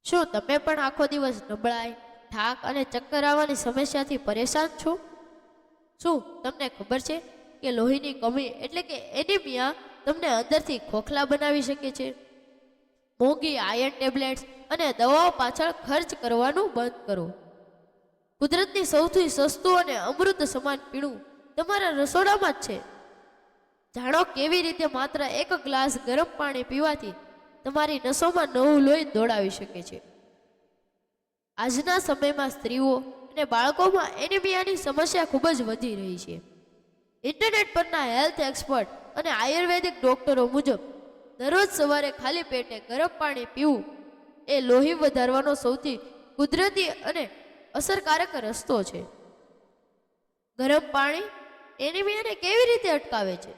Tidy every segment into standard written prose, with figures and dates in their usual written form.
શું તમે પણ આખો દિવસ નબળાઈ, થાક અને ચક્કર આવવાની સમસ્યાથી પરેશાન છો? શું તમને ખબર છે કે લોહીની કમી એટલે કે એનિમિયા તમને અંદરથી ખોખલા બનાવી શકે છે? મોંઘી આયર્ન ટેબ્લેટ્સ અને દવાઓ પાછળ ખર્ચ કરવાનું બંધ કરો. કુદરતની સૌથી સસ્તું અને અમૃત સમાન પીણું તમારા રસોડામાં જ છે. જાણો કેવી રીતે માત્ર એક ગ્લાસ ગરમ પાણી પીવાથી તમારી નસોમાં નવું લોહી દોડાવી શકે છે. આજના સમયમાં સ્ત્રીઓ અને બાળકોમાં એનિમિયાની સમસ્યા ખૂબ જ વધી રહી છે. ઇન્ટરનેટ પરના હેલ્થ એક્સપર્ટ અને આયુર્વેદિક ડોક્ટરો મુજબ દરરોજ સવારે ખાલી પેટે ગરમ પાણી પીવું એ લોહી વધારવાનો સૌથી કુદરતી અને અસરકારક રસ્તો છે. ગરમ પાણી એનિમિયાને કેવી રીતે અટકાવે છે?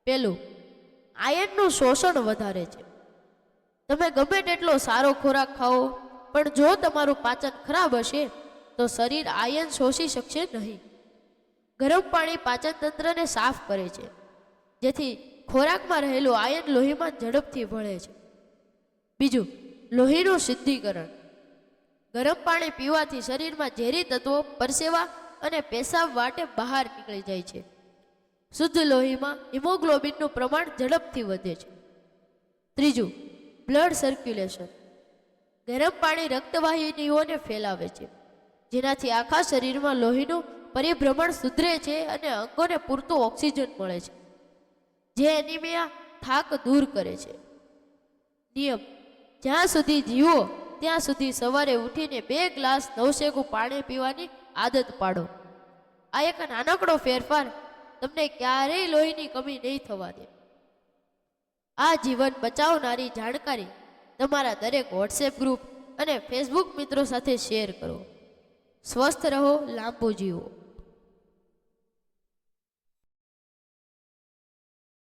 પહેલું, આયર્નનું શોષણ વધારે છે. તમે ગમે તેટલો સારો ખોરાક ખાઓ, પણ જો તમારું પાચન ખરાબ હશે તો શરીર આયર્ન શોષી શકશે નહીં. ગરમ પાણી પાચન તંત્રને સાફ કરે છે, જેથી ખોરાકમાં રહેલું આયર્ન લોહીમાં ઝડપથી ભળે છે. બીજું, લોહીનું શુદ્ધિકરણ. ગરમ પાણી પીવાથી શરીરમાં ઝેરી તત્વો પરસેવા અને પેશાબ વાટે બહાર નીકળી જાય છે. શુદ્ધ લોહીમાં હિમોગ્લોબિનનું પ્રમાણ ઝડપથી વધે છે. ત્રીજું, બ્લડ સર્ક્યુલેશન. ગરમ પાણી રક્તવાહિનીઓને ફેલાવે છે, જેનાથી આખા શરીરમાં લોહીનું પરિભ્રમણ સુધરે છે અને અંગોને પૂરતું ઓક્સિજન મળે છે, જે એનિમિયા થાક દૂર કરે છે. નિયમ: જ્યાં સુધી જીવો ત્યાં સુધી સવારે ઉઠીને 2 ગ્લાસ નવશેકું પાણી પીવાની આદત પાડો. આ એક નાનકડો ફેરફાર તમને ક્યારેય લોહીની કમી નહીં થવા દે. આ જીવન બચાવનારી જાણકારી તમારા દરેક વોટ્સએપ ગ્રુપ અને ફેસબુક મિત્રો સાથે શેર કરો. સ્વસ્થ રહો, લાંબુ જીવો.